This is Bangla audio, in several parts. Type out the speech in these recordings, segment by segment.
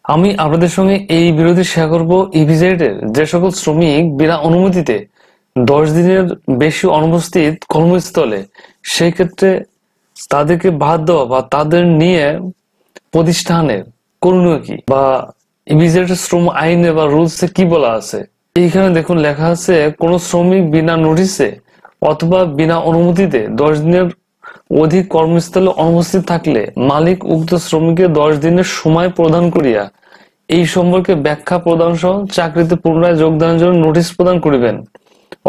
আমি আপনাদের সঙ্গে এই বিরতি শেয়ার করব ইপিজেডের যে সকল শ্রমিক বিনা অনুমতিতে 10 দিনের বেশি অনুপস্থিত কর্মস্থলে, সেই ক্ষেত্রে তাদেরকে বাদ দেওয়া বা তাদের নিয়ে প্রতিষ্ঠানের করণীয় কি, বা ইপিজেডের শ্রম আইনে বা রুলসে কি বলা আছে। এইখানে দেখুন লেখা আছে, কোন শ্রমিক বিনা নোটিশে অথবা বিনা অনুমতিতে 10 দিনের অধিক কর্মস্থলে অনুপস্থিত থাকলে মালিক উক্ত শ্রমিককে 10 দিনের সময় প্রদান করিয়া এই সম্পর্কে ব্যাখ্যা প্রদান সহ চাকরিতে পুনরায় যোগদানের জন্য নোটিশ প্রদান করিবেন।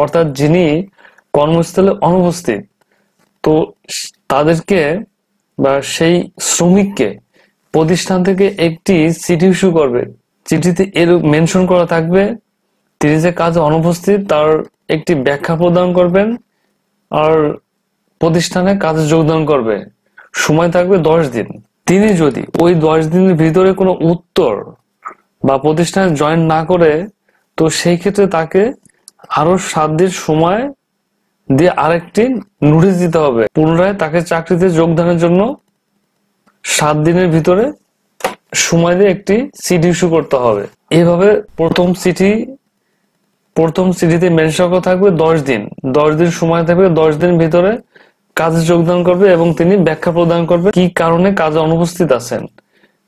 অর্থাৎ যিনি কর্মস্থলে অনুপস্থিত, তো তাদেরকে বা সেই শ্রমিককে প্রতিষ্ঠান থেকে একটি চিঠি ইস্যু করবে। চিঠিতে এর মেনশন করা থাকবে তিনি যে কাজে অনুপস্থিত তার একটি ব্যাখ্যা প্রদান করবেন, আর প্রতিষ্ঠানে কাজে যোগদান করবে। সময় থাকবে 10 দিন। তিনি যদি ওই 10 দিনের ভিতরে কোনো উত্তর বা প্রতিষ্ঠানে জয়েন না করে, তো সেই ক্ষেত্রে তাকে আরো 7 দিন সময় দিয়ে আরেকটি নোটিশ দিতে হবে। পুনরায় তাকে চাকরিতে যোগদানের জন্য 7 দিনের ভিতরে সময় দিয়ে একটি চিঠি ইস্যু করতে হবে। এইভাবে প্রথম চিঠিতে মেনশন করা থাকবে 10 দিন। 10 দিন সময় থাকবে, 10 দিনের ভিতরে কাজে যোগদান করবে এবং তিনি ব্যাখ্যা প্রদান করবে কি কারণে কাজে অনুপস্থিত আছেন।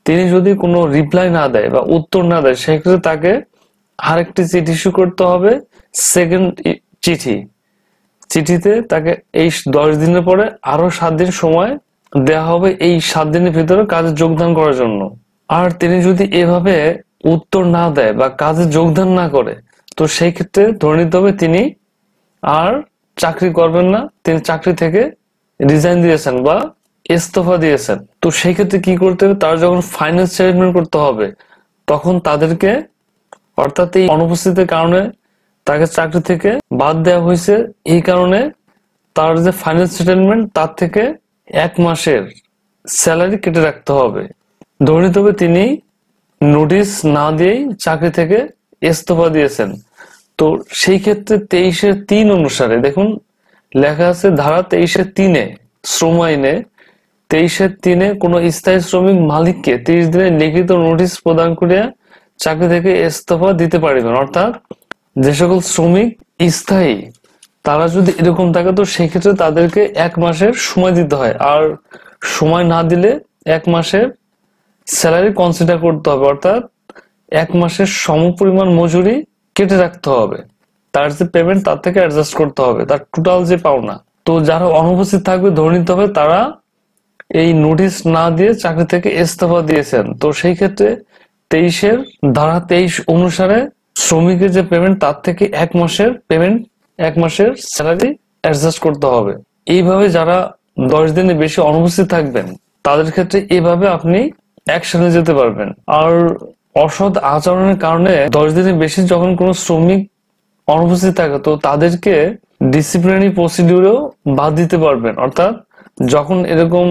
তিনি যদি কোনো রিপ্লাই না দেয় বা উত্তর না দেয়, সেক্ষেত্রে তাকে আরেকটি চিঠি ইস্যু করতে হবে, সেকেন্ড চিঠিতে তাকে এই 10 দিনের পরে আরো 7 দিন সময় দেওয়া হবে এই 7 দিনের ভিতরে কাজে যোগদান করার জন্য। আর তিনি যদি এভাবে উত্তর না দেয় বা কাজে যোগদান না করে, তো সেই ক্ষেত্রে ধরে নিতে হবে তিনি আর চাকরি করবেন না, তিনি চাকরি থেকে রিজাইন দিয়েছেন বা ইস্তফা দিয়েছেন। তো সেই ক্ষেত্রে কি করতে হবে, তার যখন ফাইনাল সেটেলমেন্ট করতে হবে, তখন তাদেরকে, অর্থাৎ এই অনুপস্থিতির কারণে তাকে চাকরি থেকে বাদ দেওয়া হয়েছে, এই কারণে তার যে ফাইনাল সেটেলমেন্ট তার থেকে 1 মাসের স্যালারি কেটে রাখতে হবে। ধরে নিতে হবে তিনি নোটিশ না দিয়েই চাকরি থেকে ইস্তফা দিয়েছেন। তো সেই ক্ষেত্রে 23-3 অনুসারে দেখুন লেখা আছে, ধারা 23-3 শ্রম আইনে 23-3 কোন স্থায়ী শ্রমিক মালিককে 30 দিনের লিখিত নোটিশ প্রদান করিয়া চাকরি থেকে ইস্তফা দিতে পারিবেন। অর্থাৎ যে সকল শ্রমিক স্থায়ী তারা যদি এরকম থাকে, তো সেই ক্ষেত্রে তাদেরকে 1 মাসের সময় দিতে হয়। আর সময় না দিলে 1 মাসের স্যালারি কনসিডার করতে হবে, অর্থাৎ 1 মাসের সমপরিমাণ মজুরি কেটে রাখতে হবে। তার যে পেমেন্ট তার থেকে অ্যাডজাস্ট করতে হবে, তার টোটাল যে পাওনা। তো যারা অনুপস্থিত থাকবে ধরে নিতে হবে তারা এই নোটিশ না দিয়ে চাকরি থেকে ইস্তফা দিয়েছেন। তো সেই ক্ষেত্রে ধারা 23 অনুসারে শ্রমিকের যে পেমেন্ট তার থেকে 1 মাসের পেমেন্ট, 1 মাসের স্যালারি অ্যাডজাস্ট করতে হবে। এইভাবে যারা 10 দিনের বেশি অনুপস্থিত থাকবেন তাদের ক্ষেত্রে এইভাবে আপনি অ্যাকশনে যেতে পারবেন। আর অসৎ আচরণের কারণে 10 দিনের বেশি যখন কোনো শ্রমিক অনুপস্থিত থাকে, তো তাদেরকে ডিসিপ্লিনারি প্রসিডিউরেও বাদ দিতে পারবেন। অর্থাৎ যখন এরকম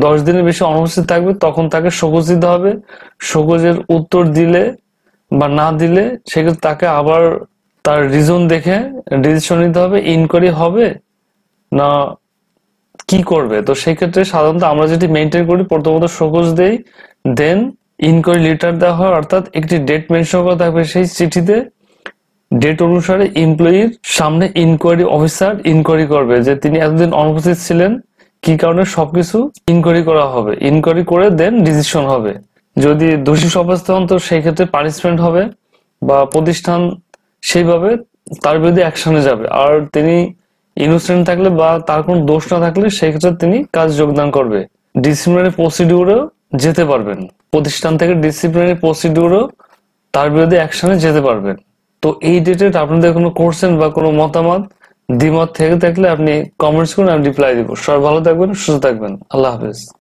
10 দিনের বেশি অনুপস্থিত থাকবে, তখন তাকে শোকজ দিতে হবে। শোকজের উত্তর দিলে বা না দিলে সেক্ষেত্রে তাকে আবার তার রিজন দেখে ডিসিশন নিতে হবে, ইনকোয়ারি হবে না কি করবে। তো সেই ক্ষেত্রে সাধারণত আমরা যেটি মেনটেন করি, প্রথমত শোকজ দেই, দেন ইনকোয়ারি লেটার দেওয়া হয়, অর্থাৎ একটি ডেট মেনশন করা থাকবে সেই চিঠিতে। ডেট অনুসারে এমপ্লয়ির সামনে ইনকোয়ারি অফিসার ইনকোয়ারি করবে যে তিনি এতদিন অনুপস্থিত ছিলেন, কি কারণে, সবকিছু ইনকোয়ারি করা হবে। ইনকোয়ারি করে দেন ডিসিশন হবে। যদি দোষী সাব্যস্ত হন, তো সেই ক্ষেত্রে পানিশমেন্ট হবে বা প্রতিষ্ঠান সেইভাবে তার বিরুদ্ধে অ্যাকশনে যাবে। আর তিনি ইনোসেন্ট থাকলে বা তার কোনো দোষ না থাকলে সেই ক্ষেত্রে তিনি কাজ যোগদান করবে। ডিসিপ্লিনারি প্রসিডিউরেও যেতে পারবেন, প্রতিষ্ঠান থেকে ডিসিপ্লিনারি প্রসিডিউরেও তার বিরুদ্ধে অ্যাকশনে যেতে পারবেন। তো এই ডেটের আপনাদের কোনো কোশ্চেন বা কোনো মতামত দ্বিমত থেকে থাকলে আপনি কমেন্টস করুন, আমি রিপ্লাই দিব। সবাই ভালো থাকবেন, সুস্থ থাকবেন। আল্লাহ হাফেজ।